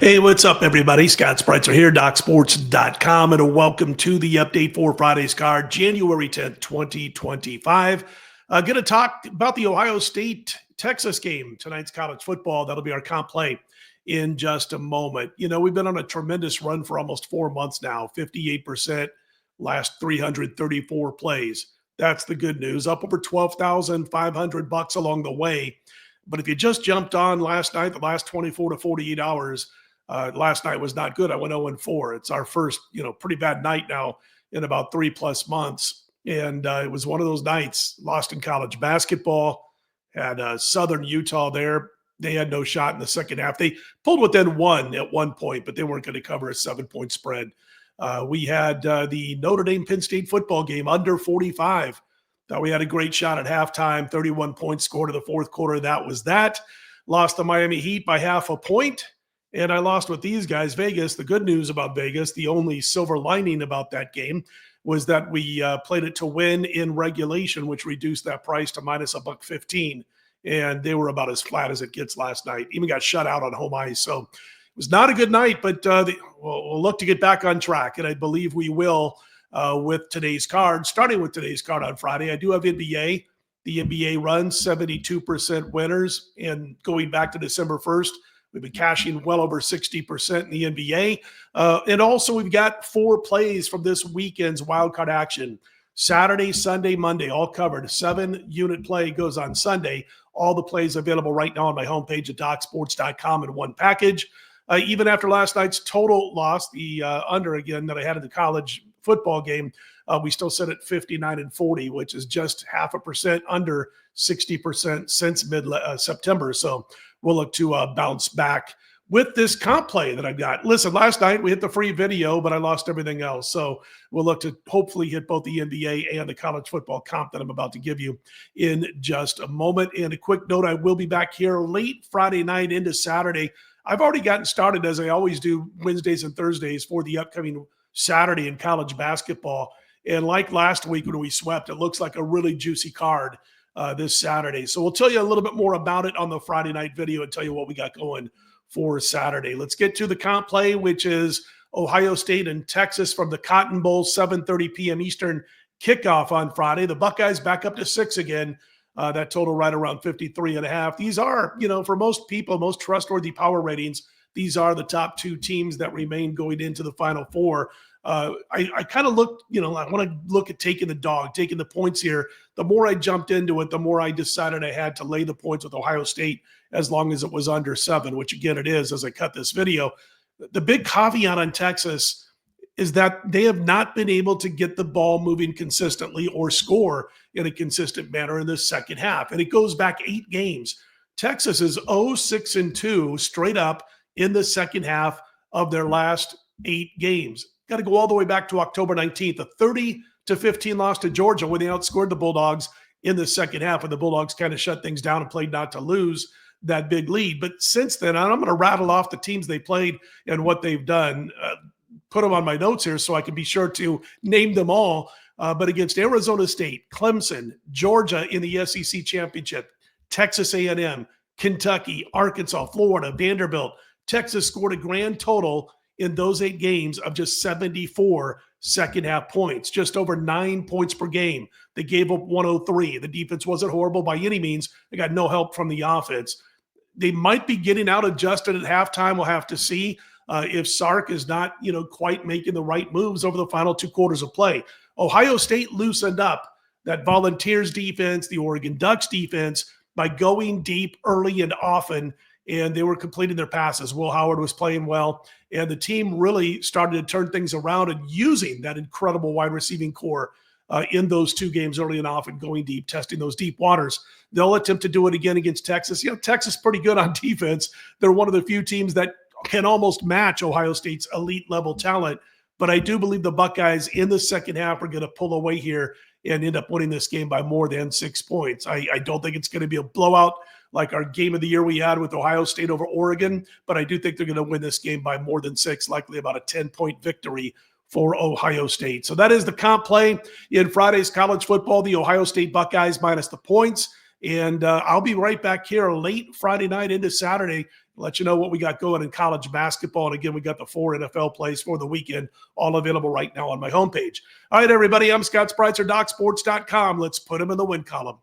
Hey, what's up, everybody? Scott Spreitzer here, DocSports.com, and welcome to the update for Friday's card, January 10th, 2025. Going to talk about the Ohio State-Texas game, tonight's college football. That'll be our comp play in just a moment. You know, we've been on a tremendous run for almost 4 months now, 58%, last 334 plays. That's the good news. Up over $12,500 along the way. But if you just jumped on last night, the last 24 to 48 hours, last night was not good. I went 0-4. It's our first, pretty bad night now in about 3+ months. And it was one of those nights, lost in college basketball, had Southern Utah there. They had no shot in the second half. They pulled within one at one point, but they weren't going to cover a 7-point spread. We had the Notre Dame-Penn State football game under 45. Thought we had a great shot at halftime, 31 points scored in the fourth quarter. That was that. Lost the Miami Heat by half a point. And I lost with these guys, Vegas. The good news about Vegas, the only silver lining about that game was that we played it to win in regulation, which reduced that price to minus $1.15. And they were about as flat as it gets last night. Even got shut out on home ice. So it was not a good night, but we'll look to get back on track. And I believe we will. With today's card, starting with today's card on Friday. I do have NBA. The NBA runs 72% winners. And going back to December 1st, we've been cashing well over 60% in the NBA. And also we've got 4 plays from this weekend's wildcard action. Saturday, Sunday, Monday, all covered. 7-unit play goes on Sunday. All the plays available right now on my homepage at DocSports.com in one package. Even after last night's total loss, the under again that I had in the college football game, we still sit at 59-40, which is just 0.5% under 60% since mid-September. So we'll look to bounce back with this comp play that I've got. Listen, last night we hit the free video, but I lost everything else. So we'll look to hopefully hit both the NBA and the college football comp that I'm about to give you in just a moment. And a quick note, I will be back here late Friday night into Saturday. I've already gotten started, as I always do, Wednesdays and Thursdays for the upcoming Saturday in college basketball. And like last week when we swept, it looks like a really juicy card this Saturday. So we'll tell you a little bit more about it on the Friday night video and tell you what we got going for Saturday. Let's get to the comp play, which is Ohio State and Texas from the Cotton Bowl, 7:30 p.m. Eastern kickoff on Friday. The Buckeyes back up to 6 again. That total right around 53.5. These are, for most people, most trustworthy power ratings, these are the top 2 teams that remain going into the Final Four. I kind of looked, I want to look at taking the points here. The more I jumped into it, the more I decided I had to lay the points with Ohio State as long as it was under 7, which again it is as I cut this video. The big caveat on Texas is that they have not been able to get the ball moving consistently or score in a consistent manner in the second half. And it goes back 8 games. Texas is 0-6-2 straight up in the second half of their last 8 games. Got to go all the way back to October 19th, a 30-15 loss to Georgia when they outscored the Bulldogs in the second half, and the Bulldogs kind of shut things down and played not to lose that big lead. But since then, I'm going to rattle off the teams they played and what they've done, put them on my notes here so I can be sure to name them all. But against Arizona State, Clemson, Georgia in the SEC Championship, Texas A&M, Kentucky, Arkansas, Florida, Vanderbilt, Texas scored a grand total in those 8 games of just 74 second half points, just over 9 points per game. They gave up 103. The defense wasn't horrible by any means. They got no help from the offense. They might be getting out adjusted at halftime. We'll have to see if Sark is not, quite making the right moves over the final 2 quarters of play. Ohio State loosened up that Volunteers defense, the Oregon Ducks defense, by going deep early and often, and they were completing their passes. Will Howard was playing well, and the team really started to turn things around and using that incredible wide receiving core in those 2 games early and often, going deep, testing those deep waters. They'll attempt to do it again against Texas. Texas is pretty good on defense. They're one of the few teams that can almost match Ohio State's elite level talent, but I do believe the Buckeyes in the second half are going to pull away here and end up winning this game by more than 6 points. I don't think it's going to be a blowout like our game of the year we had with Ohio State over Oregon, but I do think they're going to win this game by more than 6, likely about a 10-point victory for Ohio State. So that is the comp play in Friday's college football, the Ohio State Buckeyes minus the points. And I'll be right back here late Friday night into Saturday let you know what we got going in college basketball. And again, we got the 4 NFL plays for the weekend, all available right now on my homepage. All right, everybody, I'm Scott Spreitzer, DocSports.com. Let's put him in the win column.